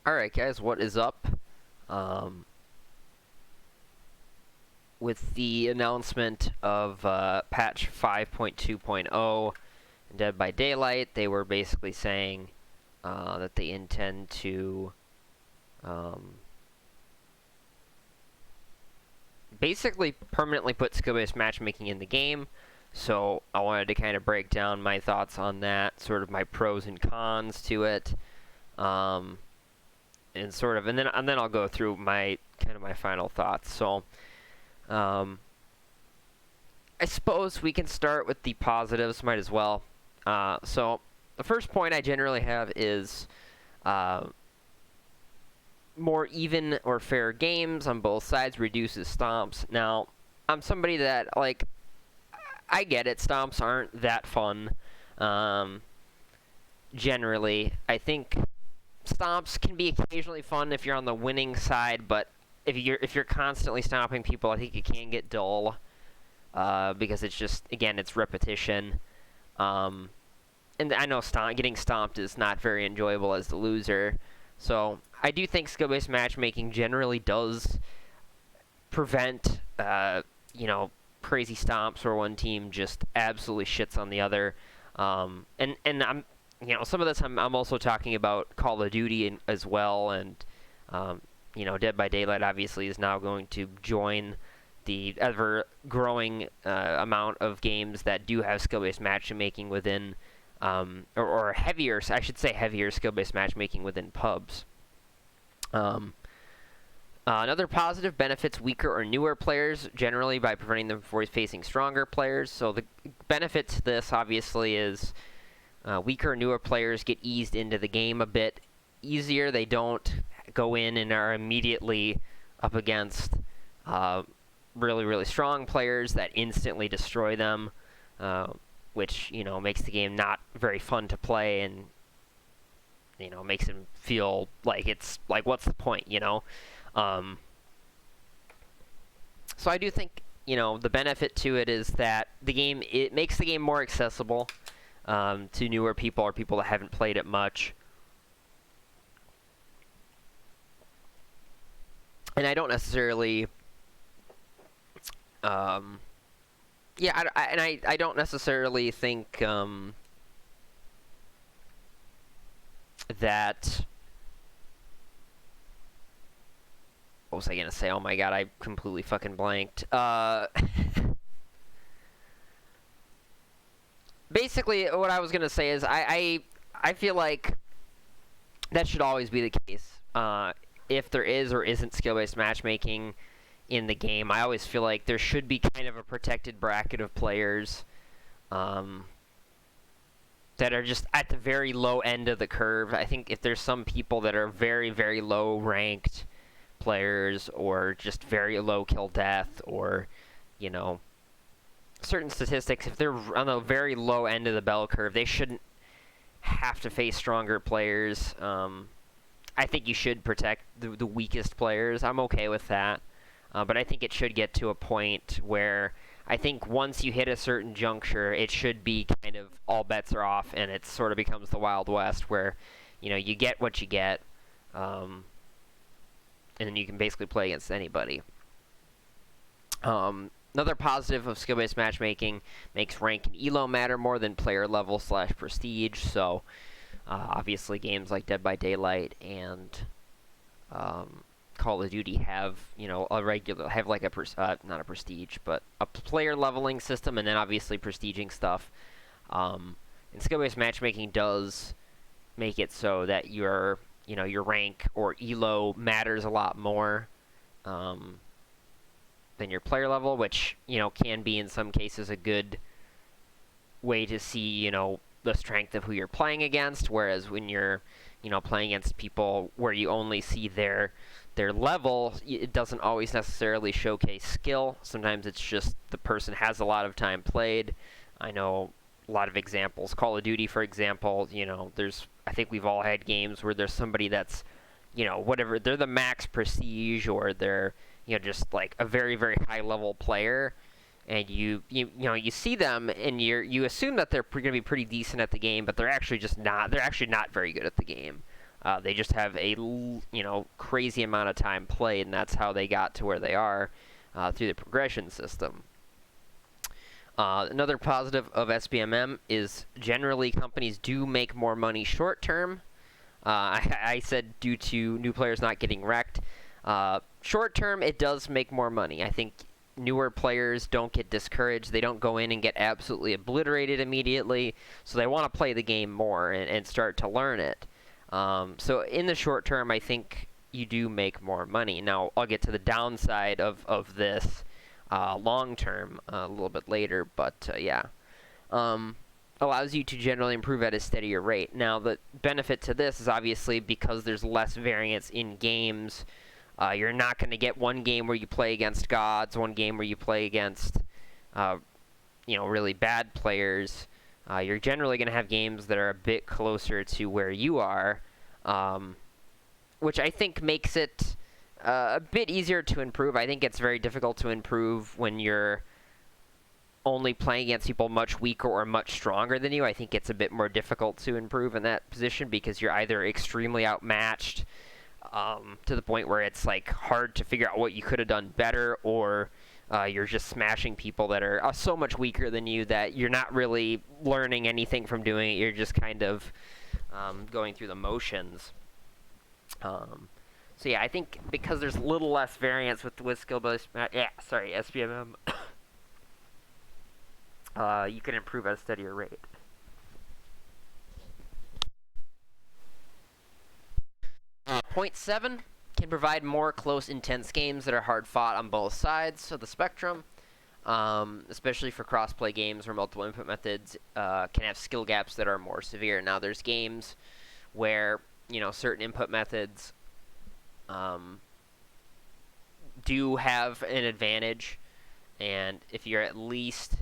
Alright guys, what is up? With the announcement of patch 5.2.0 and Dead by Daylight, they were basically saying that they intend to basically permanently put skill-based matchmaking in the game. So I wanted to kind of break down my thoughts on that, sort of my pros and cons to it. And then I'll go through my final thoughts. So, I suppose we can start with the positives. Might as well. So the first point I generally have is more even or fair games on both sides reduces stomps. Now, I'm somebody that I get it. Stomps aren't that fun. Generally, I think stomps can be occasionally fun if you're on the winning side, but if you're constantly stomping people, I think it can get dull because it's just, again, it's repetition. And I know getting stomped is not very enjoyable as the loser. So I do think skill-based matchmaking generally does prevent crazy stomps where one team just absolutely shits on the other. And I'm some of this I'm also talking about Call of Duty as well, and Dead by Daylight obviously is now going to join the ever-growing amount of games that do have skill-based matchmaking within, or heavier skill-based matchmaking within pubs. Another positive benefits weaker or newer players generally by preventing them from facing stronger players. So the benefit to this obviously is weaker or newer players get eased into the game a bit easier. They don't go in and are immediately up against really, really strong players that instantly destroy them, which, makes the game not very fun to play and, makes them feel like it's, what's the point, So I do think, the benefit to it is that it makes the game more accessible to newer people or people that haven't played it much. And I don't necessarily, I don't necessarily think that. What was I gonna say? Oh my god, I completely fucking blanked. Basically, what I was going to say is I feel like that should always be the case. If there is or isn't skill-based matchmaking in the game, I always feel like there should be kind of a protected bracket of players that are just at the very low end of the curve. I think if there's some people that are very, very low-ranked players or just very low kill death or, certain statistics, if they're on the very low end of the bell curve, they shouldn't have to face stronger players. I think you should protect the weakest players. I'm okay with that. But I think it should get to a point where I think once you hit a certain juncture, it should be kind of all bets are off, and it sort of becomes the Wild West where, you get what you get, and then you can basically play against anybody. Another positive of skill-based matchmaking makes rank and elo matter more than player level / prestige. So, obviously, games like Dead by Daylight and Call of Duty have, not a prestige, but a player leveling system, and then obviously prestiging stuff. And skill-based matchmaking does make it so that your rank or elo matters a lot more. Than your player level, which, can be in some cases a good way to see, the strength of who you're playing against, whereas when you're, playing against people where you only see their level, it doesn't always necessarily showcase skill. Sometimes it's just the person has a lot of time played. I know a lot of examples. Call of Duty, for example, I think we've all had games where there's somebody that's, whatever, they're the max prestige or they're, just like a very, very high level player, and you see them and you assume that they're going to be pretty decent at the game, but they're actually just not. They're actually not very good at the game. They just have a crazy amount of time played, and that's how they got to where they are through the progression system. Another positive of SBMM is generally companies do make more money short term. I said due to new players not getting wrecked. Short term, it does make more money. I think newer players don't get discouraged. They don't go in and get absolutely obliterated immediately. So they want to play the game more and start to learn it. So in the short term, I think you do make more money. Now, I'll get to the downside of this long term a little bit later. But yeah. Allows you to generally improve at a steadier rate. Now, the benefit to this is obviously because there's less variance in games. You're not going to get one game where you play against gods, one game where you play against, really bad players. You're generally going to have games that are a bit closer to where you are, which I think makes it a bit easier to improve. I think it's very difficult to improve when you're only playing against people much weaker or much stronger than you. I think it's a bit more difficult to improve in that position because you're either extremely outmatched to the point where it's like hard to figure out what you could have done better, or you're just smashing people that are so much weaker than you that you're not really learning anything from doing it. You're just kind of going through the motions. So yeah, I think because there's a little less variance with skill-based SBMM, you can improve at a steadier rate. Point 7 can provide more close, intense games that are hard fought on both sides of the spectrum, especially for cross-play games where multiple input methods can have skill gaps that are more severe. Now, there's games where certain input methods do have an advantage, and if you're at least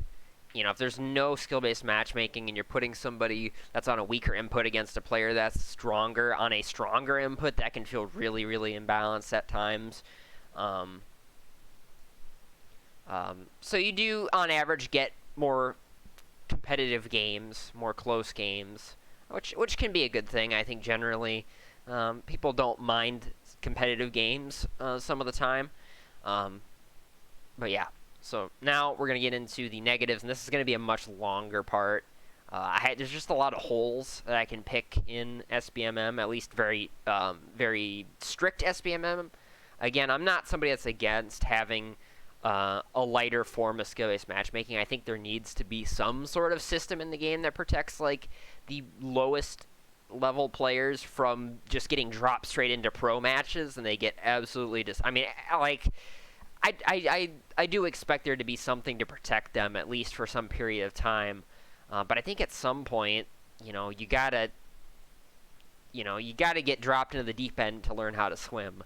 if there's no skill-based matchmaking and you're putting somebody that's on a weaker input against a player that's stronger on a stronger input, that can feel really, really imbalanced at times. So you do, on average, get more competitive games, more close games, which can be a good thing, I think, generally. People don't mind competitive games some of the time. But yeah. So now we're going to get into the negatives, and this is going to be a much longer part. There's just a lot of holes that I can pick in SBMM, at least very strict SBMM. Again, I'm not somebody that's against having a lighter form of skill-based matchmaking. I think there needs to be some sort of system in the game that protects like the lowest level players from just getting dropped straight into pro matches, and they get absolutely I do expect there to be something to protect them, at least for some period of time. But I think at some point, you gotta get dropped into the deep end to learn how to swim.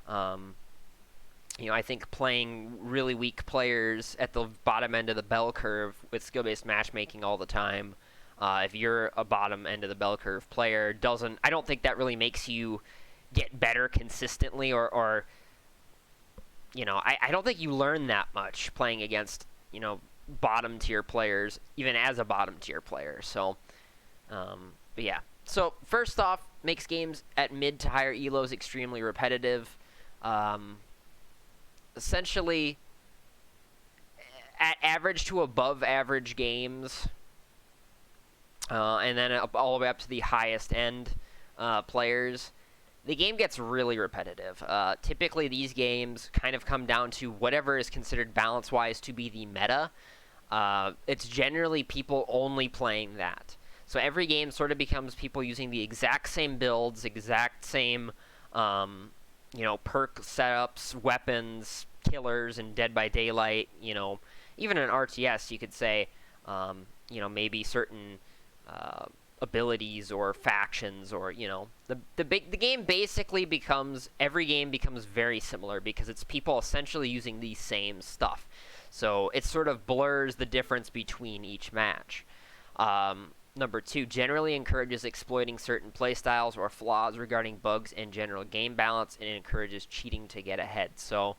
I think playing really weak players at the bottom end of the bell curve with skill-based matchmaking all the time, if you're a bottom end of the bell curve player, I don't think that really makes you get better consistently, or I don't think you learn that much playing against, bottom tier players, even as a bottom tier player. So, but yeah. So first off, makes games at mid to higher elos extremely repetitive. Essentially, at average to above average games, and then all the way up to the highest end players, the game gets really repetitive. Typically, these games kind of come down to whatever is considered balance-wise to be the meta. It's generally people only playing that. So every game sort of becomes people using the exact same builds, exact same, perk setups, weapons, killers, and Dead by Daylight. Even in RTS, you could say, maybe certain abilities or factions, or the game basically becomes, every game becomes very similar because it's people essentially using the same stuff. So it sort of blurs the difference between each match. Number 2, generally encourages exploiting certain playstyles or flaws regarding bugs and general game balance, and it encourages cheating to get ahead. So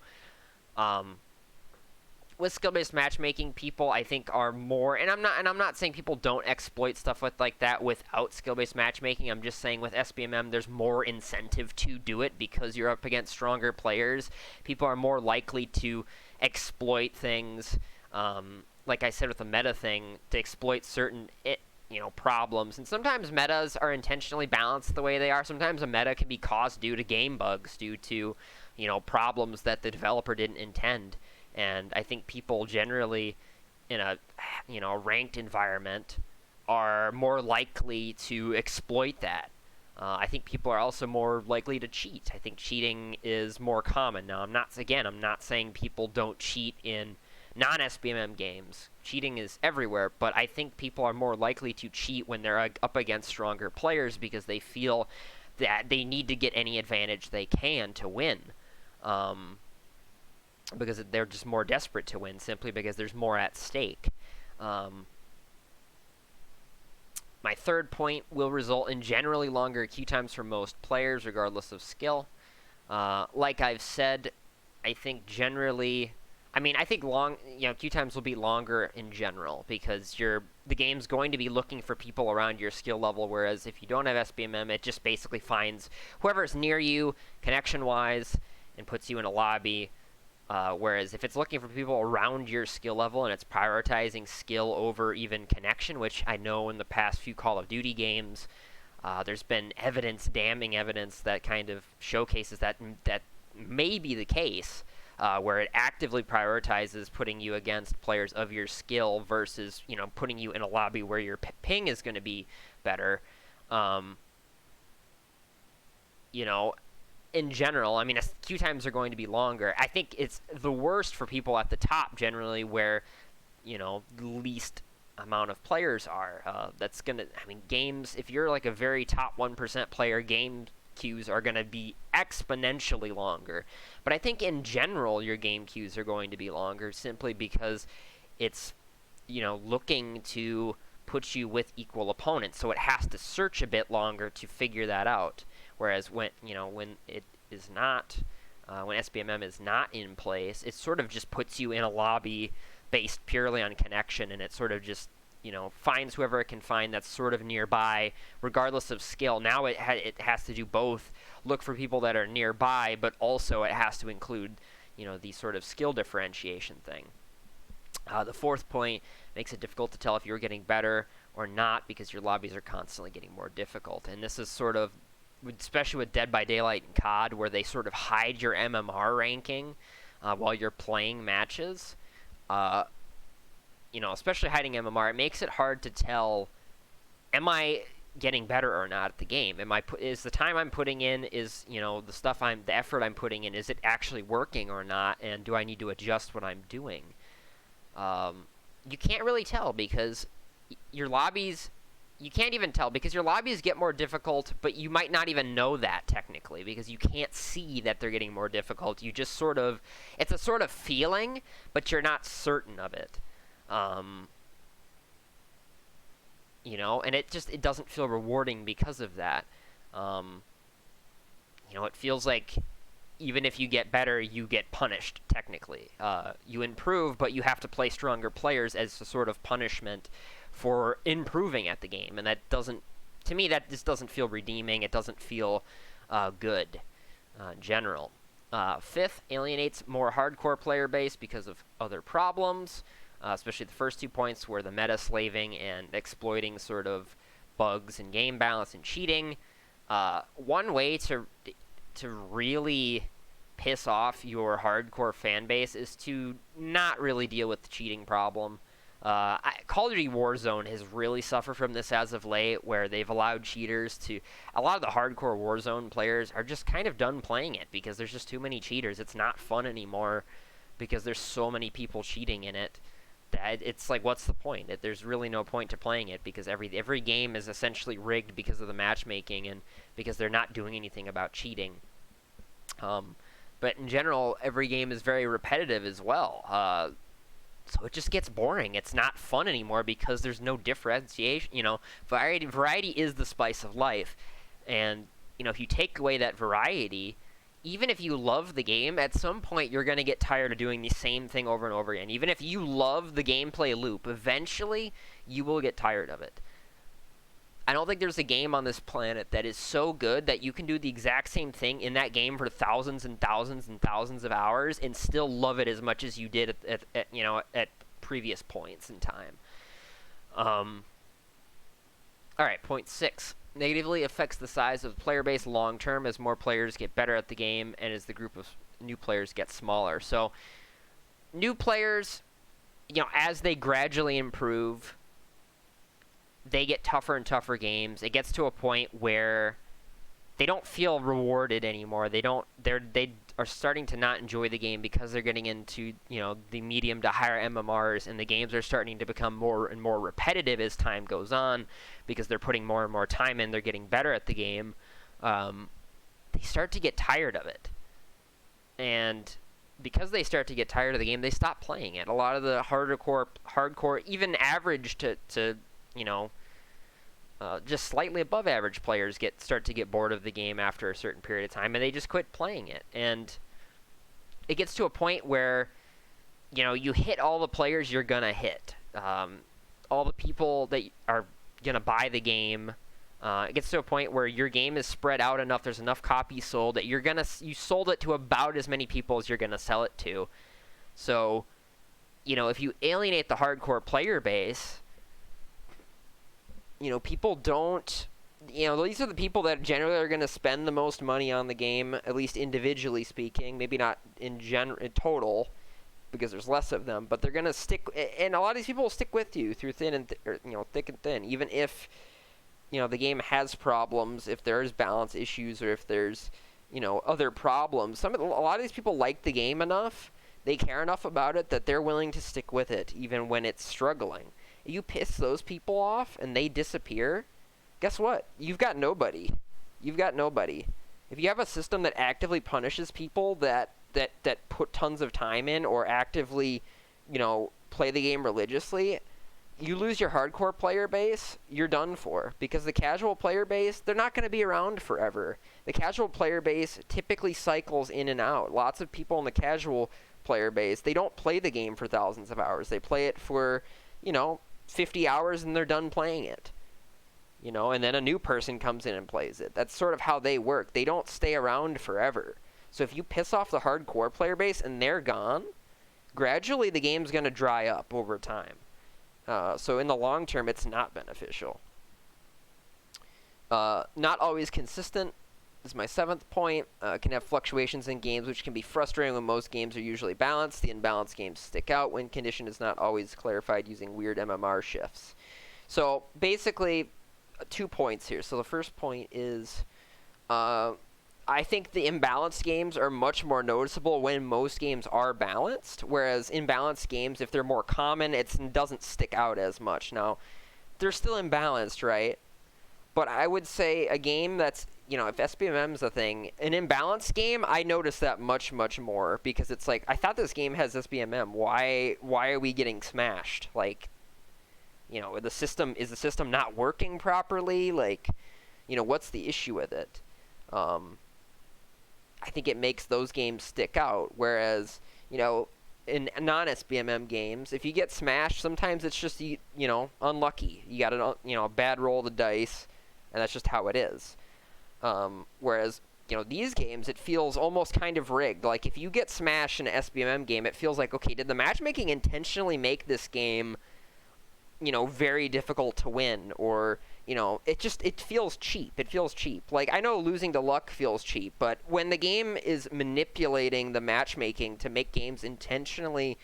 with skill-based matchmaking, people I think are more, and I'm not saying people don't exploit stuff like that without skill-based matchmaking. I'm just saying with SBMM, there's more incentive to do it because you're up against stronger players. People are more likely to exploit things, like I said with the meta thing, to exploit certain problems. And sometimes metas are intentionally balanced the way they are. Sometimes a meta can be caused due to game bugs, due to problems that the developer didn't intend. And I think people generally in a ranked environment are more likely to exploit that. I think people are also more likely to cheat. I think cheating is more common. Now, I'm not saying people don't cheat in non-SBMM games. Cheating is everywhere, but I think people are more likely to cheat when they're up against stronger players because they feel that they need to get any advantage they can to win. Because they're just more desperate to win, simply because there's more at stake. My third point will result in generally longer queue times for most players, regardless of skill. Like I've said, I think generally, I think queue times will be longer in general because the game's going to be looking for people around your skill level, whereas if you don't have SBMM, it just basically finds whoever's near you, connection-wise, and puts you in a lobby. Whereas if it's looking for people around your skill level and it's prioritizing skill over even connection, which I know in the past few Call of Duty games, there's been damning evidence that kind of showcases that may be the case, where it actively prioritizes putting you against players of your skill versus, putting you in a lobby where your ping is going to be better. In general, queue times are going to be longer. I think it's the worst for people at the top generally, where, the least amount of players are. That's going to, games, if you're like a very top 1% player, game queues are going to be exponentially longer. But I think in general, your game queues are going to be longer simply because it's, looking to put you with equal opponents. So it has to search a bit longer to figure that out. Whereas when it is not, when SBMM is not in place, it sort of just puts you in a lobby based purely on connection, and it sort of just, finds whoever it can find that's sort of nearby, regardless of skill. Now it has to do both, look for people that are nearby, but also it has to include, the sort of skill differentiation thing. The fourth point makes it difficult to tell if you're getting better or not because your lobbies are constantly getting more difficult. And this is sort of, especially with Dead by Daylight and COD, where they sort of hide your MMR ranking while you're playing matches. Especially hiding MMR, it makes it hard to tell, am I getting better or not at the game? Is the time I'm putting in, is, the effort I'm putting in, is it actually working or not? And do I need to adjust what I'm doing? You can't really tell because your lobbies... You can't even tell because your lobbies get more difficult, but you might not even know that technically because you can't see that they're getting more difficult. You just sort of... It's a sort of feeling, but you're not certain of it. And it doesn't feel rewarding because of that. It feels like even if you get better, you get punished, technically. You improve, but you have to play stronger players as a sort of punishment for improving at the game. And that doesn't, to me, that just doesn't feel redeeming. It doesn't feel good in general. Fifth, alienates more hardcore player base because of other problems. Especially the first 2 points were the meta slaving and exploiting sort of bugs in game balance and cheating. One way to really piss off your hardcore fan base is to not really deal with the cheating problem. Call of Duty Warzone has really suffered from this as of late, where they've allowed cheaters to... A lot of the hardcore Warzone players are just kind of done playing it because there's just too many cheaters. It's not fun anymore because there's so many people cheating in it. It's like, what's the point? There's really no point to playing it because every game is essentially rigged because of the matchmaking and because they're not doing anything about cheating. But in general, every game is very repetitive as well. So it just gets boring. It's not fun anymore because there's no differentiation. Variety is the spice of life. And, if you take away that variety, even if you love the game, at some point you're going to get tired of doing the same thing over and over again. Even if you love the gameplay loop, eventually you will get tired of it. I don't think there's a game on this planet that is so good that you can do the exact same thing in that game for thousands and thousands and thousands of hours and still love it as much as you did at previous points in time. All right, point 6. Negatively affects the size of the player base long term as more players get better at the game and as the group of new players gets smaller. So, new players, as they gradually improve, they get tougher and tougher games. It gets to a point where they don't feel rewarded anymore. They are starting to not enjoy the game because they're getting into, the medium to higher MMRs, and the games are starting to become more and more repetitive as time goes on because they're putting more and more time in. They're getting better at the game. They start to get tired of it. And because they start to get tired of the game, they stop playing it. A lot of the hardcore, even average to just slightly above average players start to get bored of the game after a certain period of time, and they just quit playing it. And it gets to a point where, you hit all the players you're gonna hit, all the people that are gonna buy the game. It gets to a point where your game is spread out enough. There's enough copies sold that you sold it to about as many people as you're gonna sell it to. So, if you alienate the hardcore player base, people don't, these are the people that generally are going to spend the most money on the game, at least individually speaking, maybe not in total, because there's less of them, but they're going to stick, and a lot of these people will stick with you through thick and thin, even if, the game has problems, if there's balance issues, or if there's, other problems. A lot of these people like the game enough, they care enough about it that they're willing to stick with it, even when it's struggling. You piss those people off and they disappear, guess what? You've got nobody. You've got nobody. If you have a system that actively punishes people that put tons of time in or actively, play the game religiously, you lose your hardcore player base, you're done for. Because the casual player base, they're not going to be around forever. The casual player base typically cycles in and out. Lots of people in the casual player base, they don't play the game for thousands of hours. They play it for, 50 hours and they're done playing it. And then a new person comes in and plays it. That's sort of how they work. They don't stay around forever. So if you piss off the hardcore player base and they're gone, gradually the game's going to dry up over time. So in the long term, it's not beneficial. Not always consistent is my 7th point. Can have fluctuations in games, which can be frustrating when most games are usually balanced. The imbalanced games stick out when condition is not always clarified using weird MMR shifts. So basically, 2 points here. So the first point is, I think the imbalanced games are much more noticeable when most games are balanced, whereas imbalanced games, if they're more common, it doesn't stick out as much. Now, they're still imbalanced, right? But I would say a game that's, if SBMM is a thing, an imbalanced game, I notice that much, much more, because it's like, I thought this game has SBMM. Why are we getting smashed? Like, is the system not working properly? Like, what's the issue with it? I think it makes those games stick out, whereas, in non-SBMM games, if you get smashed, sometimes it's just, unlucky. You got a bad roll of the dice, and that's just how it is. Whereas, these games, it feels almost kind of rigged. Like, if you get smashed in an SBMM game, it feels like, okay, did the matchmaking intentionally make this game, very difficult to win? Or, it feels cheap. It feels cheap. Like, I know losing to luck feels cheap, but when the game is manipulating the matchmaking to make games intentionally,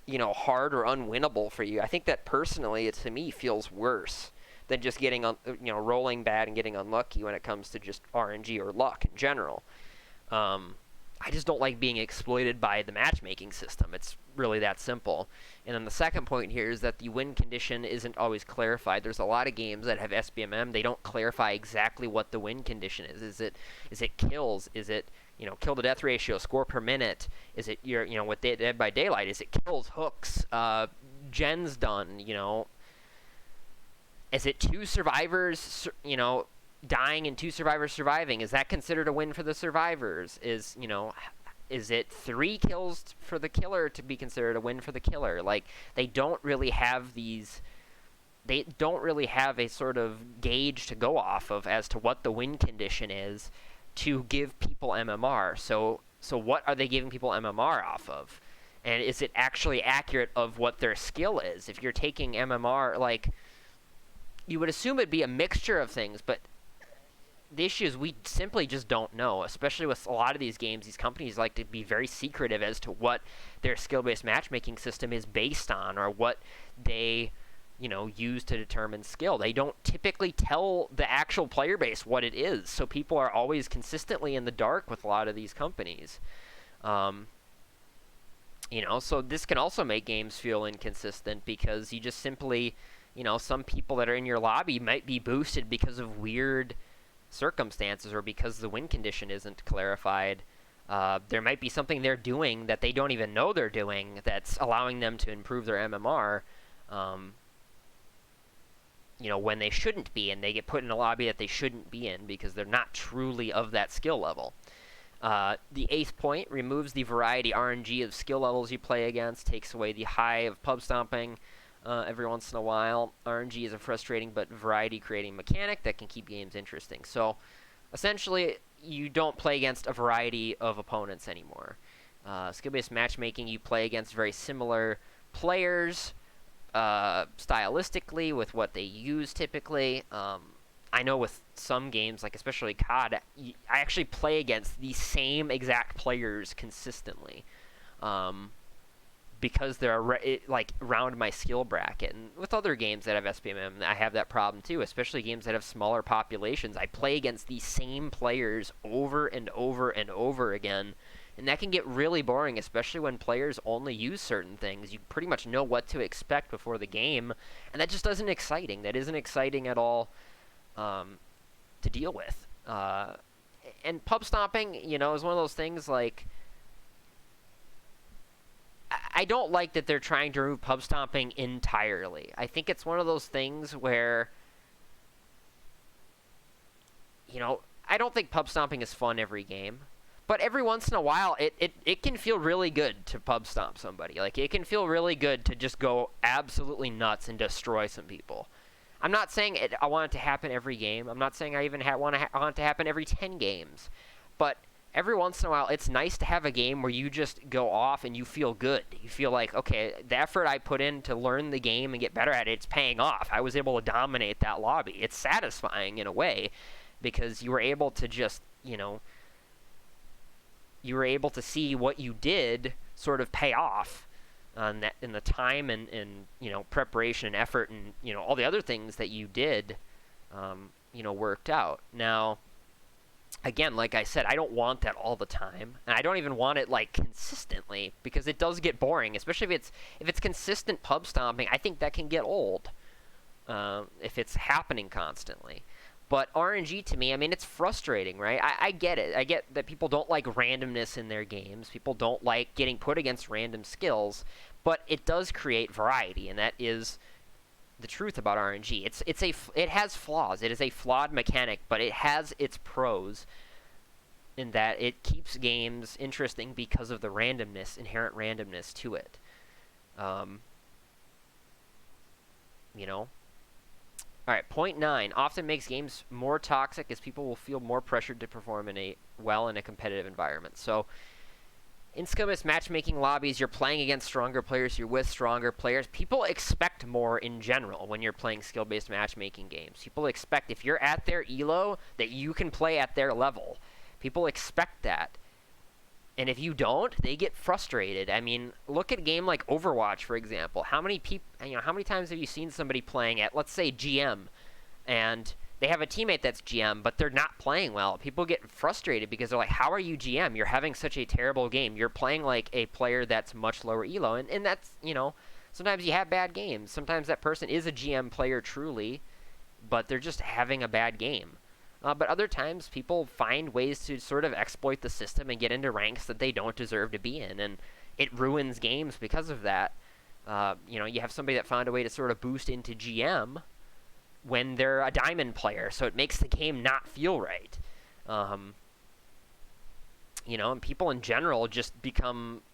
hard or unwinnable for you, I think that personally, to me, feels worse than just getting, rolling bad and getting unlucky when it comes to just RNG or luck in general. I just don't like being exploited by the matchmaking system. It's really that simple. And then the second point here is that the win condition isn't always clarified. There's a lot of games that have SBMM. They don't clarify exactly what the win condition is. Is it kills? Is it, kill to death ratio, score per minute? Is it with Dead by Daylight? Is it kills, hooks, gens done? Is it 2 survivors, dying and 2 survivors surviving, is that considered a win for the survivors? Is it 3 kills for the killer to be considered a win for the killer? Like, they don't really have a sort of gauge to go off of as to what the win condition is to give people MMR. So what are they giving people MMR off of? And is it actually accurate of what their skill is? If you're taking MMR, like, you would assume it'd be a mixture of things, but the issue is we simply just don't know, especially with a lot of these games. These companies like to be very secretive as to what their skill-based matchmaking system is based on, or what they, use to determine skill. They don't typically tell the actual player base what it is, so people are always consistently in the dark with a lot of these companies. So this can also make games feel inconsistent because you just simply, some people that are in your lobby might be boosted because of weird circumstances or because the win condition isn't clarified. There might be something they're doing that they don't even know they're doing that's allowing them to improve their MMR, when they shouldn't be, and they get put in a lobby that they shouldn't be in because they're not truly of that skill level. The 8th point removes the variety RNG of skill levels you play against, takes away the high of pub stomping every once in a while. RNG is a frustrating but variety-creating mechanic that can keep games interesting. So, essentially, you don't play against a variety of opponents anymore. Skill-based matchmaking, you play against very similar players stylistically with what they use typically. I know with some games, like especially COD, I actually play against the same exact players consistently because they're around my skill bracket. And with other games that have SBMM, I have that problem too, especially games that have smaller populations. I play against the same players over and over and over again, and that can get really boring, especially when players only use certain things. You pretty much know what to expect before the game, and that just isn't exciting. That isn't exciting at all to deal with. And pub stomping, is one of those things like, I don't like that they're trying to remove pub stomping entirely. I think it's one of those things where, I don't think pub stomping is fun every game. But every once in a while, it can feel really good to pub stomp somebody. Like, it can feel really good to just go absolutely nuts and destroy some people. I'm not saying I want it to happen every game. I'm not saying I even want it to happen every 10 games. But every once in a while, it's nice to have a game where you just go off and you feel good. You feel like, okay, the effort I put in to learn the game and get better at it, it's paying off. I was able to dominate that lobby. It's satisfying in a way because you were able to just, you were able to see what you did sort of pay off in the time and preparation and effort and all the other things that you did worked out. Now, again, like I said, I don't want that all the time, and I don't even want it like consistently because it does get boring, especially if it's consistent pub stomping. I think that can get old if it's happening constantly. But RNG, to me, I mean, it's frustrating, right? I get it. I get that people don't like randomness in their games. People don't like getting put against random skills. But it does create variety, and that is the truth about RNG. It has flaws. It is a flawed mechanic, but it has its pros in that it keeps games interesting because of the randomness, inherent randomness to it. All right, point 9. Often makes games more toxic as people will feel more pressured to perform in a competitive environment. So, in skill-based matchmaking lobbies, you're playing against stronger players, you're with stronger players. People expect more in general when you're playing skill-based matchmaking games. People expect if you're at their elo, that you can play at their level. People expect that. And if you don't, they get frustrated. I mean, look at a game like Overwatch, for example. How many times have you seen somebody playing at, let's say, GM, and they have a teammate that's GM, but they're not playing well? People get frustrated because they're like, how are you GM? You're having such a terrible game. You're playing like a player that's much lower elo. And that's, sometimes you have bad games. Sometimes that person is a GM player truly, but they're just having a bad game. But other times, people find ways to sort of exploit the system and get into ranks that they don't deserve to be in, and it ruins games because of that. You have somebody that found a way to sort of boost into GM, when they're a diamond player, so it makes the game not feel right. And people in general just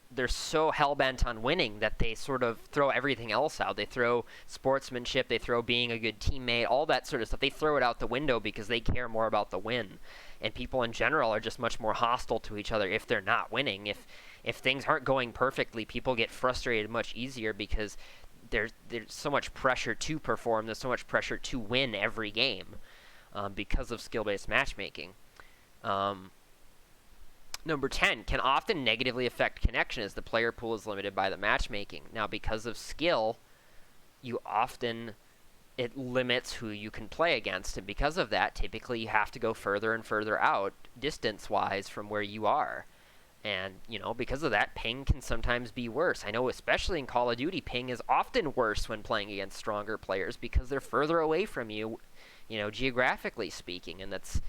they're so hell-bent on winning that they sort of throw everything else out. They throw sportsmanship, they throw being a good teammate, all that sort of stuff. They throw it out the window because they care more about the win. And people in general are just much more hostile to each other if they're not winning. If things aren't going perfectly, people get frustrated much easier because there's so much pressure to perform. There's so much pressure to win every game because of skill-based matchmaking. Number 10, can often negatively affect connection as the player pool is limited by the matchmaking. Now, because of skill, it limits who you can play against, and because of that, typically you have to go further and further out, distance-wise, from where you are. And, because of that, ping can sometimes be worse. I know, especially in Call of Duty, ping is often worse when playing against stronger players because they're further away from you, geographically speaking, and that's...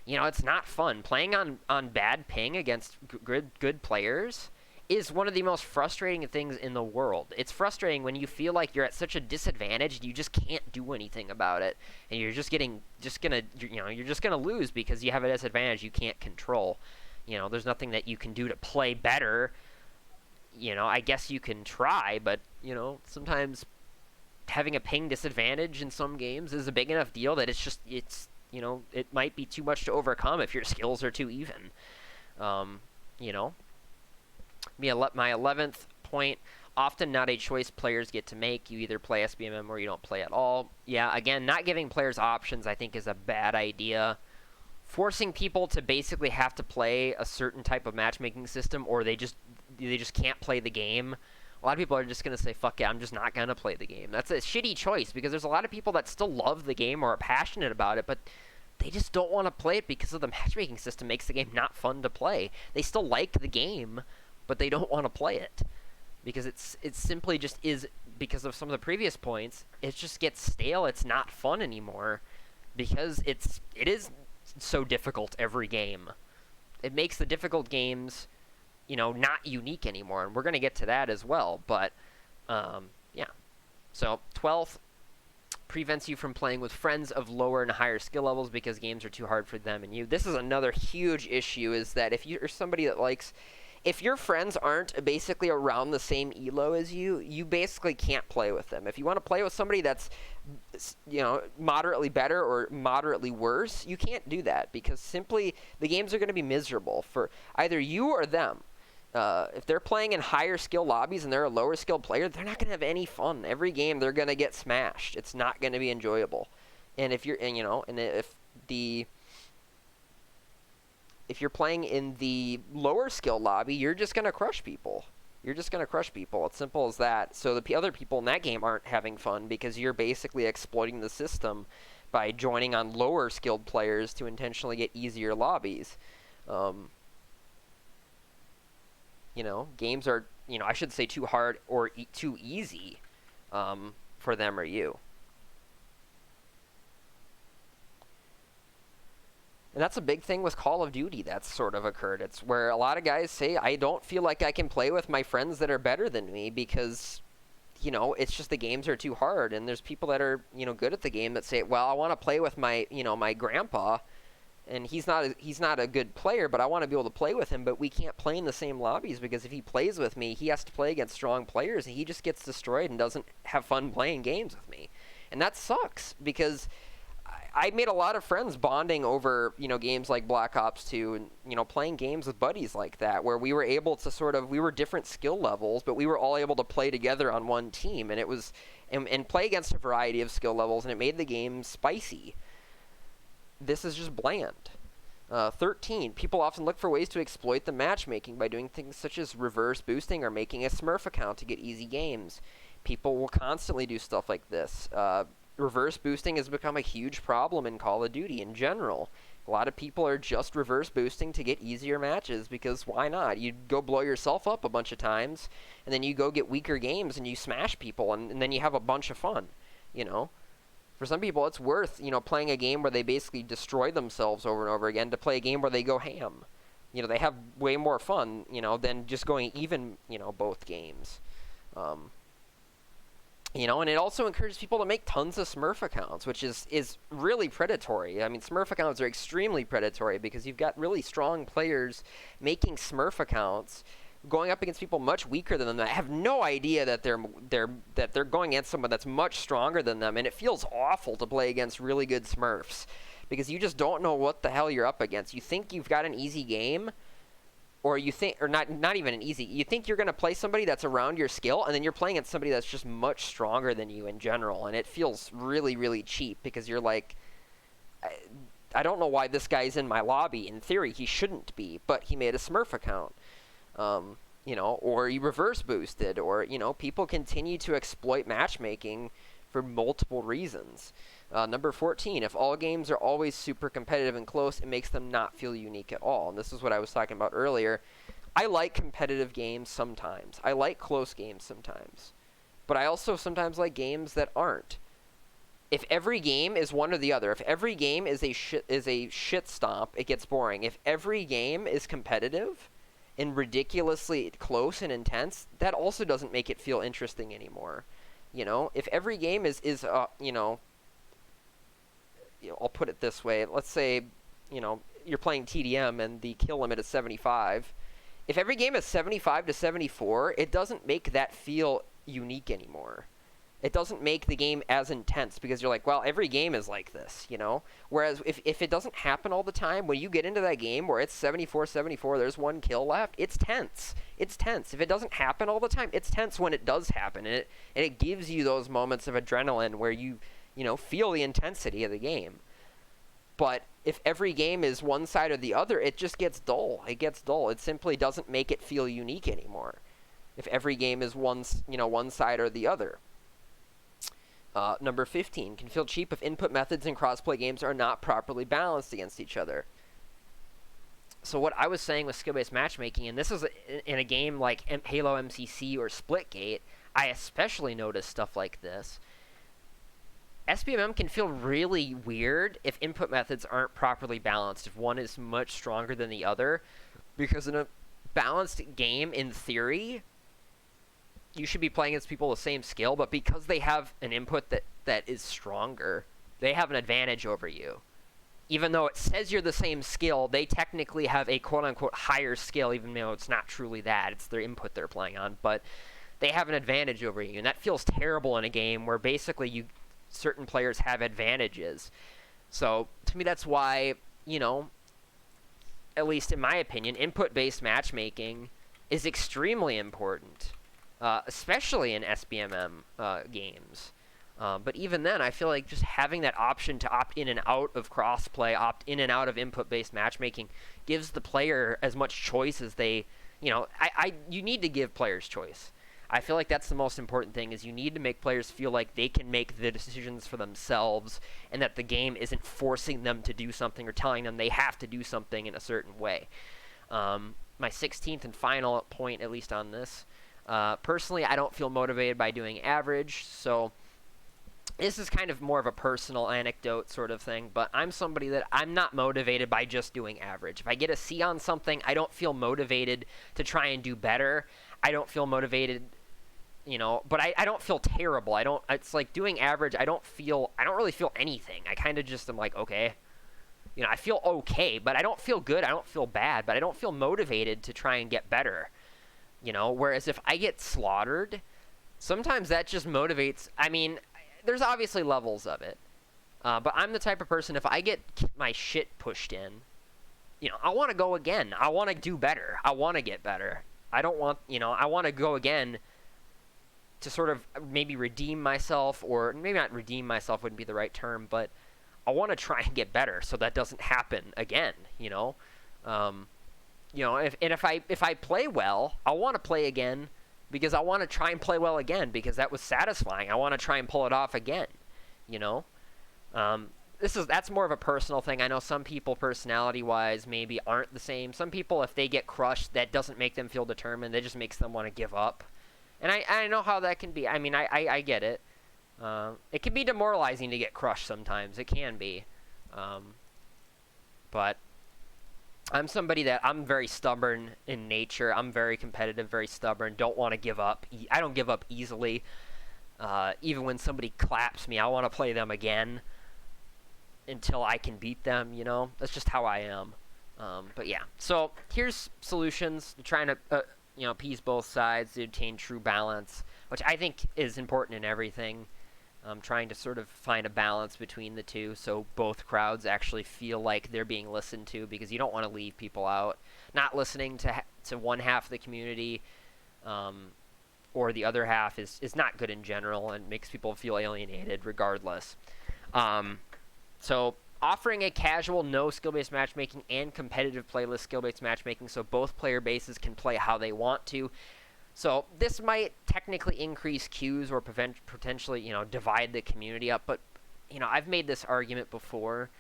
it's not fun. Playing on bad ping against good players is one of the most frustrating things in the world. It's frustrating when you feel like you're at such a disadvantage and you just can't do anything about it, and you're just gonna lose because you have a disadvantage you can't control. There's nothing that you can do to play better. I guess you can try, but sometimes having a ping disadvantage in some games is a big enough deal that it's it might be too much to overcome if your skills are too even. My 11th point, often not a choice players get to make. You either play SBMM or you don't play at all. Yeah, again, not giving players options I think is a bad idea. Forcing people to basically have to play a certain type of matchmaking system, or they just can't play the game. A lot of people are just going to say, fuck it, I'm just not going to play the game. That's a shitty choice because there's a lot of people that still love the game or are passionate about it, but they just don't want to play it because of the matchmaking system makes the game not fun to play. They still like the game, but they don't want to play it because it simply just is, because of some of the previous points, it just gets stale. It's not fun anymore because it is so difficult every game. It makes the difficult games not unique anymore, and we're going to get to that as well, but, yeah. So, 12th, prevents you from playing with friends of lower and higher skill levels because games are too hard for them and you. This is another huge issue, is that if you're somebody that likes... If your friends aren't basically around the same elo as you, you basically can't play with them. If you want to play with somebody that's, moderately better or moderately worse, you can't do that because simply the games are going to be miserable for either you or them. If they're playing in higher skill lobbies and they're a lower skilled player, they're not going to have any fun. Every game they're going to get smashed. It's not going to be enjoyable. And if you're, if you're playing in the lower skill lobby, you're just going to crush people. It's simple as that. So the other people in that game aren't having fun because you're basically exploiting the system by joining on lower skilled players to intentionally get easier lobbies. Games are, I should say too hard or too easy for them or you. And that's a big thing with Call of Duty that's sort of occurred. It's where a lot of guys say, I don't feel like I can play with my friends that are better than me because, it's just the games are too hard. And there's people that are, good at the game that say, well, I want to play with my, my grandpa, and he's not a good player, but I want to be able to play with him, but we can't play in the same lobbies because if he plays with me, he has to play against strong players, and he just gets destroyed and doesn't have fun playing games with me. And that sucks because... I made a lot of friends bonding over, games like Black Ops 2 and, playing games with buddies like that where we were able to we were different skill levels, but we were all able to play together on one team, and it was, and play against a variety of skill levels, and it made the game spicy. This is just bland. 13, people often look for ways to exploit the matchmaking by doing things such as reverse boosting or making a Smurf account to get easy games. People will constantly do stuff like this. Reverse boosting has become a huge problem in Call of Duty in general. A lot of people are just reverse boosting to get easier matches because why not? You go blow yourself up a bunch of times, and then you go get weaker games and you smash people, and then you have a bunch of fun, For some people, it's worth, playing a game where they basically destroy themselves over and over again to play a game where they go ham. They have way more fun, than just going even, both games. You know, and it also encourages people to make tons of Smurf accounts, which is really predatory. I mean, Smurf accounts are extremely predatory because you've got really strong players making Smurf accounts, going up against people much weaker than them that have no idea that they're going against someone that's much stronger than them, and it feels awful to play against really good Smurfs because you just don't know what the hell you're up against. You think you've got an easy game, or you think, or not even an easy, you think you're going to play somebody that's around your skill, and then you're playing against somebody that's just much stronger than you in general, and it feels really, really cheap because you're like, I don't know why this guy's in my lobby. In theory, he shouldn't be, but he made a Smurf account. You know, or he reverse boosted, or, you know, people continue to exploit matchmaking for multiple reasons. Number 14, if all games are always super competitive and close, it makes them not feel unique at all. And this is what I was talking about earlier. I like competitive games sometimes. I like close games sometimes. But I also sometimes like games that aren't. If every game is one or the other, if every game is a shit stomp, it gets boring. If every game is competitive and ridiculously close and intense, that also doesn't make it feel interesting anymore. You know, if every game is you know, I'll put it this way. Let's say, you know, you're playing TDM and the kill limit is 75. If every game is 75 to 74, it doesn't make that feel unique anymore. It doesn't make the game as intense because you're like, well, every game is like this, you know? Whereas if it doesn't happen all the time, when you get into that game where it's 74-74, there's one kill left, it's tense. It's tense. If it doesn't happen all the time, it's tense when it does happen. And it gives you those moments of adrenaline where you know, feel the intensity of the game. But if every game is one side or the other, it just gets dull. It gets dull. It simply doesn't make it feel unique anymore. If every game is one side or the other. Number 15, can feel cheap if input methods in crossplay games are not properly balanced against each other. So what I was saying with skill-based matchmaking, and this is in a game like Halo MCC or Splitgate, I especially noticed stuff like this. SBMM can feel really weird if input methods aren't properly balanced, if one is much stronger than the other, because in a balanced game, in theory, you should be playing against people with the same skill, but because they have an input that is stronger, they have an advantage over you. Even though it says you're the same skill, they technically have a quote-unquote higher skill, even though it's not truly that. It's their input they're playing on, but they have an advantage over you, and that feels terrible in a game where basically certain players have advantages. So, to me, that's why, you know, at least in my opinion, input-based matchmaking is extremely important. Especially in SBMM games. But even then, I feel like just having that option to opt in and out of crossplay, opt in and out of input-based matchmaking, gives the player as much choice as they, you know, you need to give players choice. I feel like that's the most important thing, is you need to make players feel like they can make the decisions for themselves, and that the game isn't forcing them to do something or telling them they have to do something in a certain way. My 16th and final point, at least on this, personally, I don't feel motivated by doing average, so this is kind of more of a personal anecdote sort of thing, but I'm somebody that I'm not motivated by just doing average. If I get a C on something, I don't feel motivated to try and do better. I don't feel motivated, you know, but I don't feel terrible. It's like doing average, I don't really feel anything. I kind of just am like, okay. You know, I feel okay, but I don't feel good. I don't feel bad, but I don't feel motivated to try and get better. You know, whereas if I get slaughtered, sometimes that just motivates. I mean, there's obviously levels of it. But I'm the type of person, if I get my shit pushed in, you know, I want to go again. I want to do better. I want to get better. I don't want, you know, I want to go again to sort of maybe redeem myself, or maybe not redeem myself wouldn't be the right term, but I want to try and get better so that doesn't happen again, you know? You know, if I play well, I want to play again because I want to try and play well again because that was satisfying. I want to try and pull it off again, you know? That's more of a personal thing. I know some people, personality-wise, maybe aren't the same. Some people, if they get crushed, that doesn't make them feel determined. That just makes them want to give up. And I know how that can be. I mean, I get it. It can be demoralizing to get crushed sometimes. It can be. But I'm somebody that I'm very stubborn in nature. I'm very competitive, very stubborn. Don't want to give up. I don't give up easily. Even when somebody claps me, I want to play them again until I can beat them, you know? That's just how I am. But yeah, so here's solutions to trying to, appease both sides to attain true balance, which I think is important in everything. Trying to sort of find a balance between the two so both crowds actually feel like they're being listened to, because you don't want to leave people out. Not listening to one half of the community or the other half is not good in general and makes people feel alienated regardless. So offering a casual, no skill-based matchmaking and competitive playlist skill-based matchmaking so both player bases can play how they want to. So this might technically increase queues or potentially, divide the community up. But, I've made this argument before.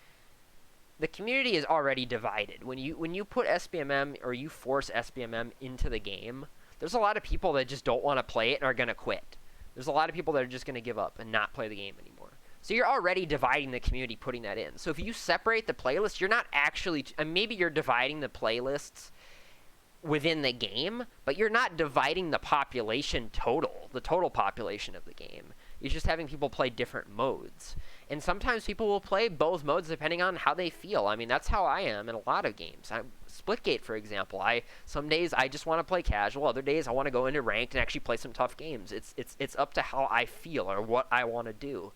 The community is already divided. When you put SBMM or you force SBMM into the game, there's a lot of people that just don't want to play it and are going to quit. There's a lot of people that are just going to give up and not play the game anymore. So you're already dividing the community putting that in. So if you separate the playlist, you're not actually... maybe you're dividing the playlists within the game, but you're not dividing the population the total population of the game. You're just having people play different modes. And sometimes people will play both modes depending on how they feel. I mean, that's how I am in a lot of games. Splitgate, for example. Some days I just want to play casual. Other days I want to go into ranked and actually play some tough games. It's up to how I feel or what I want to do.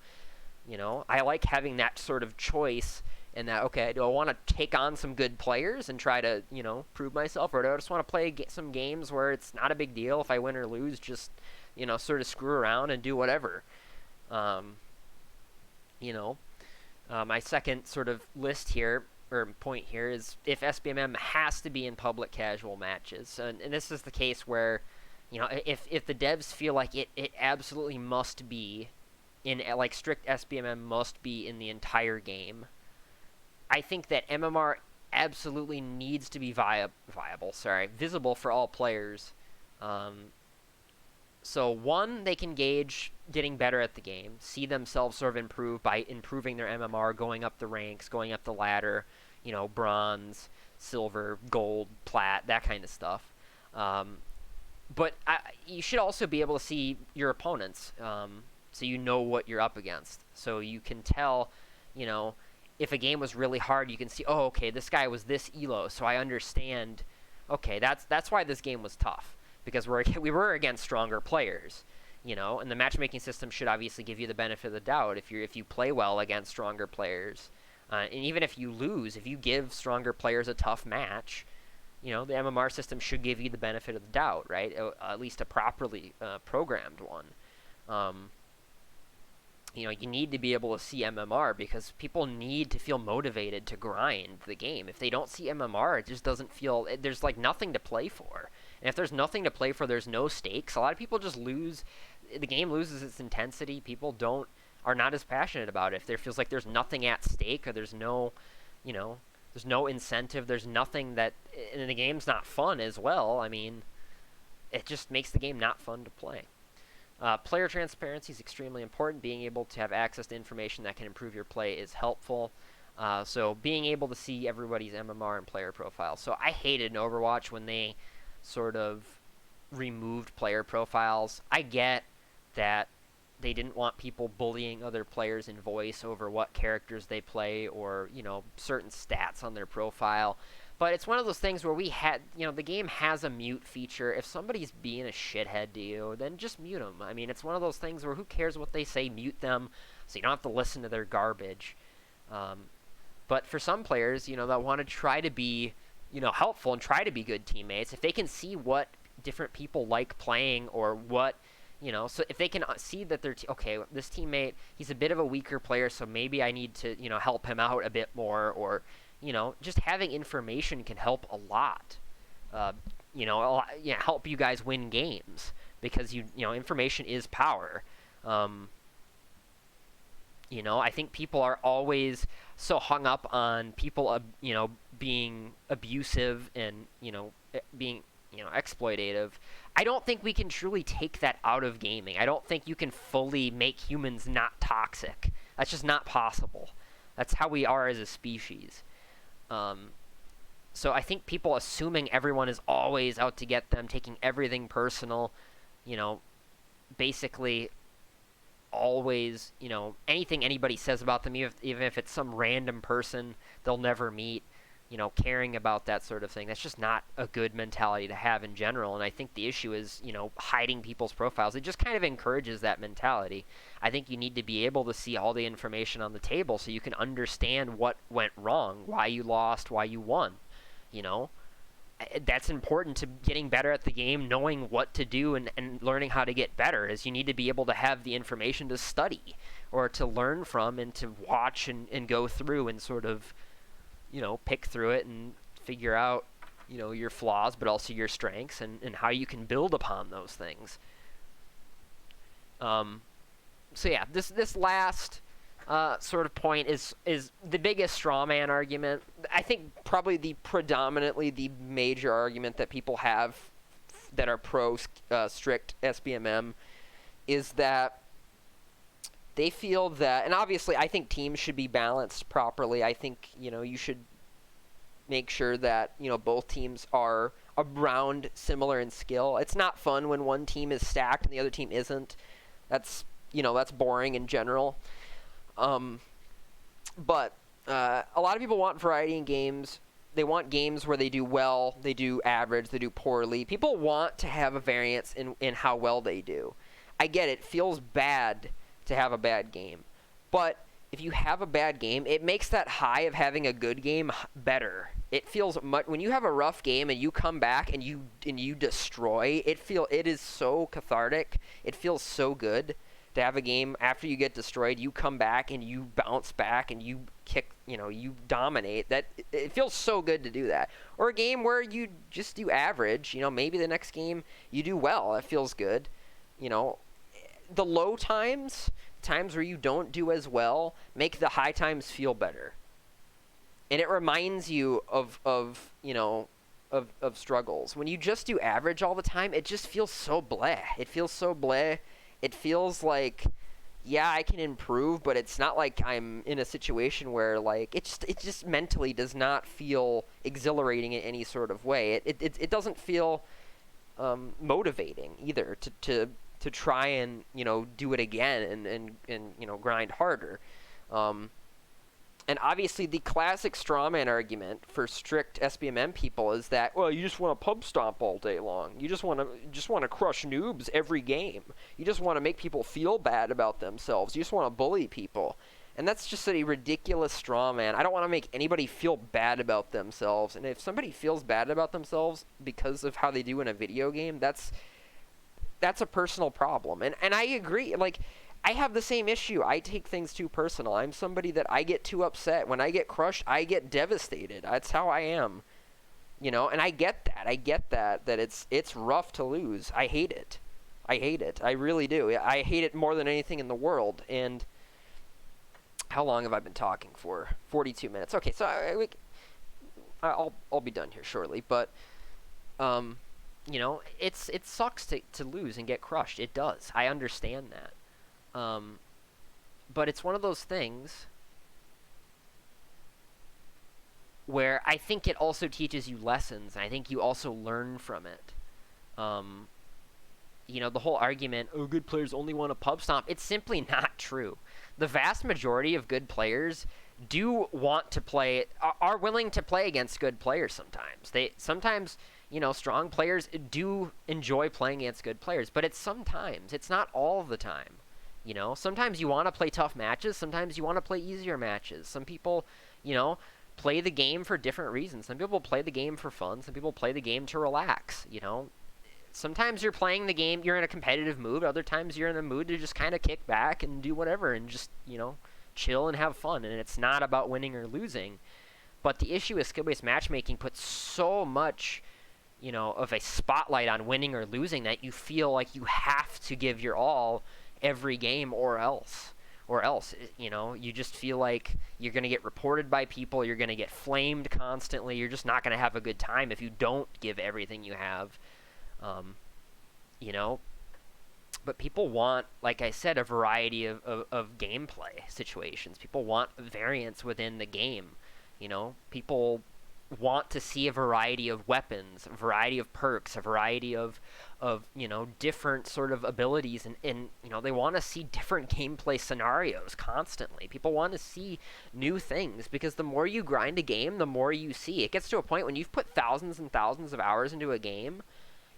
I like having that sort of choice. And that, okay, do I want to take on some good players and try to, prove myself? Or do I just want to play some games where it's not a big deal if I win or lose, just, sort of screw around and do whatever? My second sort of list here, or point here, is if SBMM has to be in public casual matches. And this is the case where, if the devs feel like it absolutely must be in, like, strict SBMM must be in the entire game, I think that MMR absolutely needs to be visible for all players. So one, they can gauge getting better at the game, see themselves sort of improve by improving their MMR, going up the ranks, going up the ladder, bronze, silver, gold, plat, that kind of stuff. But you should also be able to see your opponents, so you know what you're up against. So you can tell, if a game was really hard, you can see, oh, okay, this guy was this elo, so I understand, okay, that's why this game was tough, because we were against stronger players, and the matchmaking system should obviously give you the benefit of the doubt if you play well against stronger players, and even if you lose, if you give stronger players a tough match, the MMR system should give you the benefit of the doubt, right? At least a properly programmed one. You need to be able to see MMR because people need to feel motivated to grind the game. If they don't see MMR, it just doesn't feel... There's, like, nothing to play for. And if there's nothing to play for, there's no stakes. A lot of people just lose... The game loses its intensity. People are not as passionate about it. If there feels like there's nothing at stake or there's no... there's no incentive. There's nothing that... And the game's not fun as well. I mean, it just makes the game not fun to play. Player transparency is extremely important. Being able to have access to information that can improve your play is helpful. So being able to see everybody's MMR and player profiles. So I hated in Overwatch when they sort of removed player profiles. I get that they didn't want people bullying other players in voice over what characters they play or, certain stats on their profile. But it's one of those things where the game has a mute feature. If somebody's being a shithead to you, then just mute them. I mean, it's one of those things where who cares what they say, mute them so you don't have to listen to their garbage. But for some players, that want to try to be, helpful and try to be good teammates, if they can see what different people like playing or what, so if they can see that they're, okay, this teammate, he's a bit of a weaker player, so maybe I need to, help him out a bit more, or... just having information can help a lot. Help you guys win games because information is power. I think people are always so hung up on people, being abusive and being exploitative. I don't think we can truly take that out of gaming. I don't think you can fully make humans not toxic. That's just not possible. That's how we are as a species. So I think people assuming everyone is always out to get them, taking everything personal, basically always, anything anybody says about them, even if it's some random person they'll never meet, caring about that sort of thing. That's just not a good mentality to have in general. And I think the issue is, hiding people's profiles. It just kind of encourages that mentality. I think you need to be able to see all the information on the table so you can understand what went wrong, why you lost, why you won. That's important to getting better at the game, knowing what to do and learning how to get better, is you need to be able to have the information to study or to learn from and to watch and go through and sort of, pick through it and figure out, your flaws, but also your strengths and how you can build upon those things. So yeah, this last sort of point is the biggest strawman argument. I think probably predominantly the major argument that people have that are pro strict SBMM is that they feel that, and obviously I think teams should be balanced properly. I think, you should make sure that, both teams are around similar in skill. It's not fun when one team is stacked and the other team isn't. That's boring in general. But a lot of people want variety in games. They want games where they do well, they do average, they do poorly. People want to have a variance in how well they do. I get it. It feels bad to have a bad game. But if you have a bad game, it makes that high of having a good game better. It feels much when you have a rough game and you come back and you destroy. It is so cathartic. It feels so good to have a game after you get destroyed, you come back and you bounce back and you kick, you dominate. That it feels so good to do that. Or a game where you just do average, maybe the next game you do well. It feels good. The low times where you don't do as well, make the high times feel better. And it reminds you of struggles. When you just do average all the time, it just feels so bleh. It feels so bleh. It feels like, yeah, I can improve, but it's not like I'm in a situation where, like, it just mentally does not feel exhilarating in any sort of way. It doesn't feel motivating either to try and, do it again and grind harder. And obviously the classic strawman argument for strict SBMM people is that, well, you just want to pub stomp all day long. You just want to crush noobs every game. You just want to make people feel bad about themselves. You just want to bully people. And that's just a ridiculous strawman. I don't want to make anybody feel bad about themselves. And if somebody feels bad about themselves because of how they do in a video game, that's a personal problem. And I agree. Like, I have the same issue. I take things too personal. I'm somebody that I get too upset. When I get crushed, I get devastated. That's how I am. And I get that. I get that it's rough to lose. I hate it. I really do. I hate it more than anything in the world. And how long have I been talking for? 42 minutes. Okay, so I'll be done here shortly. But it sucks to lose and get crushed. It does. I understand that. But it's one of those things where I think it also teaches you lessons, and I think you also learn from it. The whole argument, oh, good players only want to pub stomp, it's simply not true. The vast majority of good players do want to play, are willing to play against good players sometimes. Sometimes, strong players do enjoy playing against good players, but it's sometimes. It's not all the time. Sometimes you want to play tough matches. Sometimes you want to play easier matches. Some people, play the game for different reasons. Some people play the game for fun. Some people play the game to relax, Sometimes you're playing the game, you're in a competitive mood. Other times you're in a mood to just kind of kick back and do whatever and just, chill and have fun. And it's not about winning or losing. But the issue with skill-based matchmaking puts so much, of a spotlight on winning or losing that you feel like you have to give your all every game or else you just feel like you're going to get reported by people, you're going to get flamed constantly, you're just not going to have a good time if you don't give everything you have. But people want, like I said, a variety of gameplay situations. People want variance within the game. People want to see a variety of weapons, a variety of perks, a variety of different sort of abilities, and they want to see different gameplay scenarios constantly. People want to see new things, because the more you grind a game, the more you see. It gets to a point when you've put thousands and thousands of hours into a game,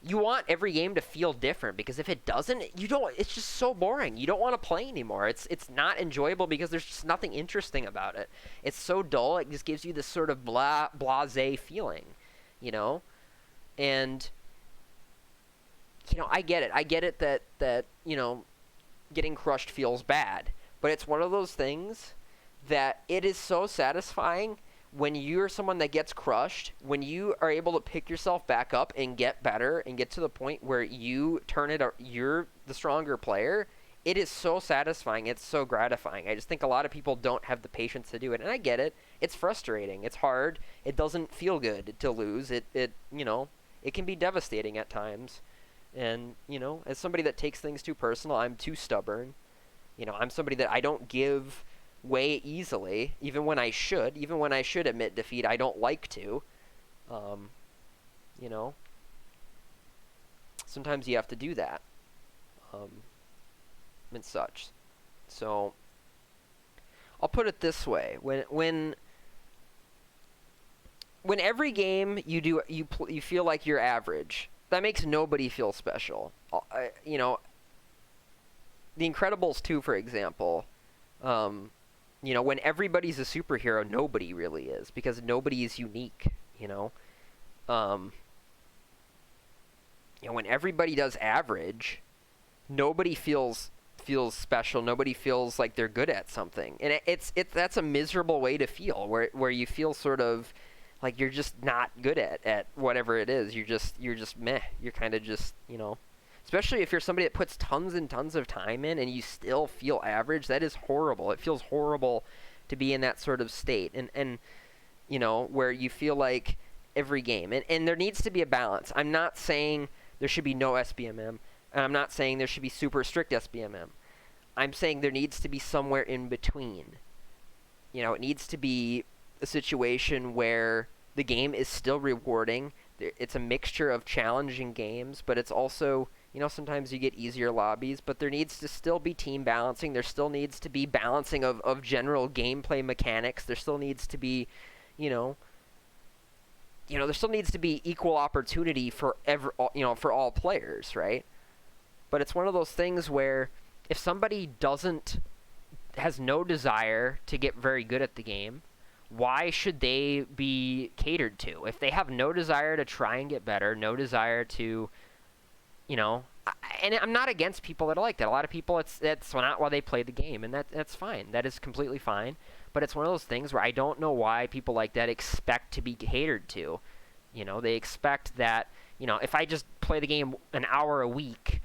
you want every game to feel different, because if it doesn't, it's just so boring. You don't want to play anymore. It's not enjoyable because there's just nothing interesting about it. It's so dull, it just gives you this sort of blasé feeling, And I get it. I get it that getting crushed feels bad, but it's one of those things that it is so satisfying when you're someone that gets crushed, when you are able to pick yourself back up and get better and get to the point where you're the stronger player. It is so satisfying. It's so gratifying. I just think a lot of people don't have the patience to do it, and I get it. It's frustrating. It's hard. It doesn't feel good to lose. It can be devastating at times. And, as somebody that takes things too personal, I'm too stubborn. I'm somebody that I don't give way easily, even when I should admit defeat. I don't like to. Sometimes you have to do that. And such. So, I'll put it this way: when every game you feel like you're average, that makes nobody feel special. The Incredibles 2, for example. When everybody's a superhero, nobody really is, because nobody is unique. When everybody does average, nobody feels special. Nobody feels like they're good at something, and that's a miserable way to feel, where you feel sort of like you're just not good at whatever it is. You're just meh. You're kind of just, especially if you're somebody that puts tons and tons of time in and you still feel average. That is horrible. It feels horrible to be in that sort of state, and where you feel like every game, and there needs to be a balance. I'm not saying there should be no SBMM, and I'm not saying there should be super strict SBMM. I'm saying there needs to be somewhere in between. It needs to be a situation where the game is still rewarding. It's a mixture of challenging games, but it's also, sometimes you get easier lobbies, but there needs to still be team balancing. There still needs to be balancing of general gameplay mechanics. There still needs to be, there still needs to be equal opportunity for for all players, right? But it's one of those things where if somebody has no desire to get very good at the game, why should they be catered to? If they have no desire to try and get better, no desire to, and I'm not against people that are like that. A lot of people, that's not why they play the game, and that's fine. That is completely fine. But it's one of those things where I don't know why people like that expect to be catered to. They expect that, if I just play the game an hour a week,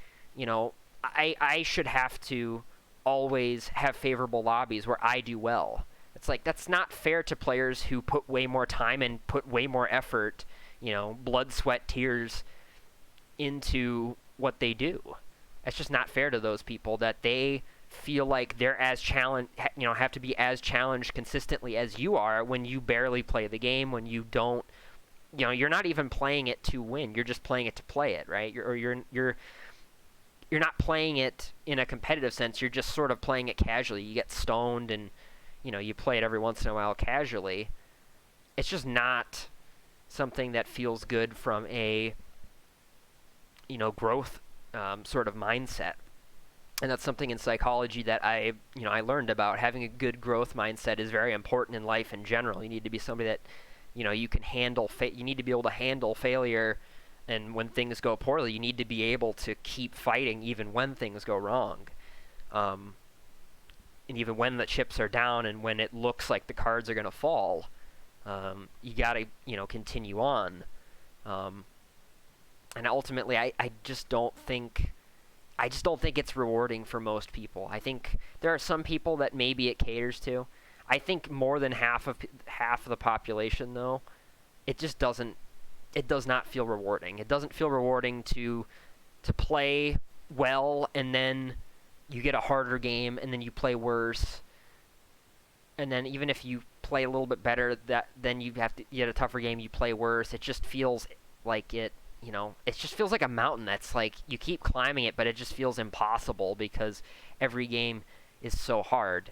I should have to always have favorable lobbies where I do well. It's like, that's not fair to players who put way more time and put way more effort, blood, sweat, tears into what they do. It's just not fair to those people that they feel like they're as challenged, have to be as challenged consistently as you are when you barely play the game, when you don't, you're not even playing it to win. You're just playing it to play it, right? You're not playing it in a competitive sense. You're just sort of playing it casually. You get stoned and you play it every once in a while casually. It's just not something that feels good from a, growth sort of mindset. And that's something in psychology that I learned about. Having a good growth mindset is very important in life in general. You need to be somebody that, you can handle, you need to be able to handle failure, and when things go poorly, you need to be able to keep fighting even when things go wrong. And even when the chips are down and when it looks like the cards are going to fall, you got to, continue on. And ultimately, I just don't think it's rewarding for most people. I think there are some people that maybe it caters to. I think more than half of the population, though, it does not feel rewarding. It doesn't feel rewarding to play well and then you get a harder game and then you play worse. And then even if you play a little bit better, that then you have to get a tougher game, you play worse. It just feels like it just feels like a mountain that's like you keep climbing it, but it just feels impossible because every game is so hard.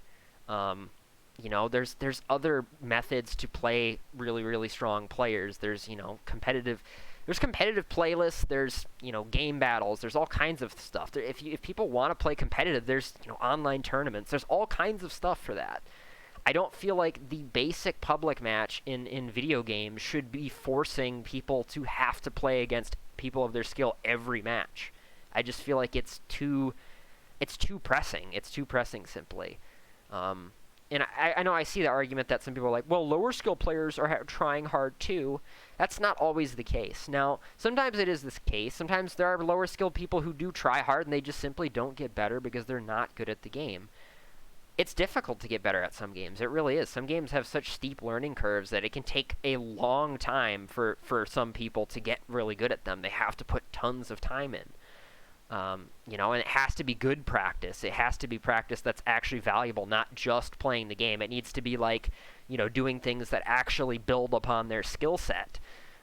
There's other methods to play really, really strong players. There's competitive playlists. There's game battles. There's all kinds of stuff. If people want to play competitive, there's online tournaments. There's all kinds of stuff for that. I don't feel like the basic public match in video games should be forcing people to have to play against people of their skill every match. I just feel like it's too pressing. It's too pressing simply. And I know I see the argument that some people are like, well, lower skill players are trying hard too. That's not always the case. Now, sometimes it is this case. Sometimes there are lower skilled people who do try hard and they just simply don't get better because they're not good at the game. It's difficult to get better at some games. It really is. Some games have such steep learning curves that it can take a long time for some people to get really good at them. They have to put tons of time in. And it has to be good practice. It has to be practice that's actually valuable, not just playing the game. It needs to be like, doing things that actually build upon their skill set.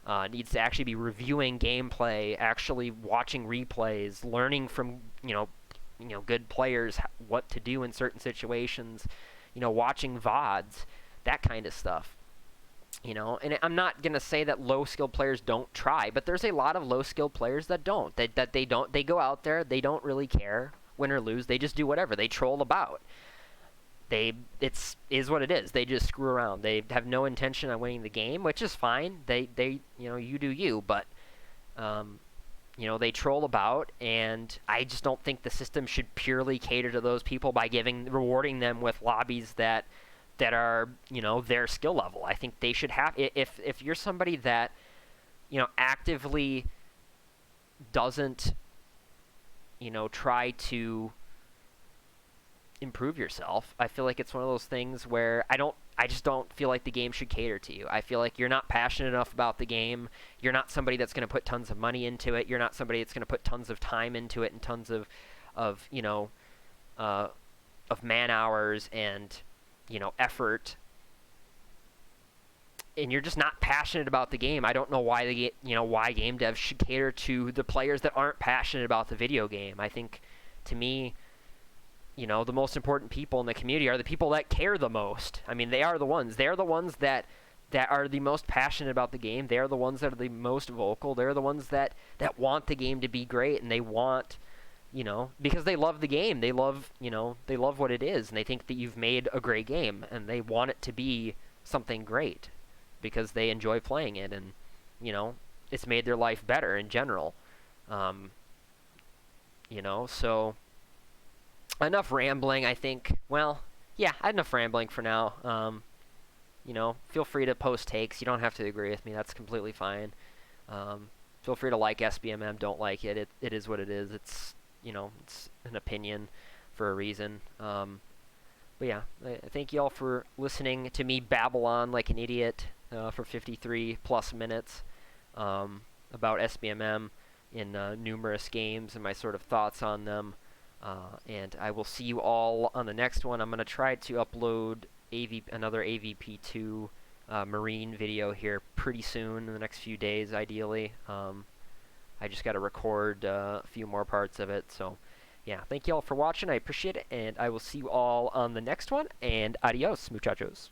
It needs to actually be reviewing gameplay, actually watching replays, learning from, good players what to do in certain situations, watching VODs, that kind of stuff. And I'm not going to say that low-skilled players don't try, but there's a lot of low-skilled players that don't. They go out there, they don't really care, win or lose, they just do whatever. They troll about. It is what it is. They just screw around. They have no intention on winning the game, which is fine. They you do you, but they troll about, and I just don't think the system should purely cater to those people by rewarding them with lobbies that are, their skill level. I think they should have, if you're somebody that, actively doesn't, try to improve yourself, I feel like it's one of those things where I just don't feel like the game should cater to you. I feel like you're not passionate enough about the game. You're not somebody that's going to put tons of money into it. You're not somebody that's going to put tons of time into it and tons of man hours and, effort. And you're just not passionate about the game. I don't know why why game devs should cater to the players that aren't passionate about the video game. I think, to me, the most important people in the community are the people that care the most. I mean, they are the ones. They are the ones that are the most passionate about the game. They are the ones that are the most vocal. They're the ones that want the game to be great, and they want, because they love the game. They love, they love what it is, and they think that you've made a great game, and they want it to be something great because they enjoy playing it, and, it's made their life better in general. So enough rambling, I think. Well, yeah, enough rambling for now. Feel free to post takes. You don't have to agree with me. That's completely fine. Feel free to like SBMM. Don't like it. It is what it is. It's, it's an opinion for a reason. But yeah, I thank you all for listening to me babble on like an idiot for 53 plus minutes about SBMM in numerous games and my sort of thoughts on them. And I will see you all on the next one. I'm going to try to upload another AVP2 Marine video here pretty soon, in the next few days, ideally. I just got to record a few more parts of it. So, yeah, thank you all for watching. I appreciate it, and I will see you all on the next one. And adios, muchachos.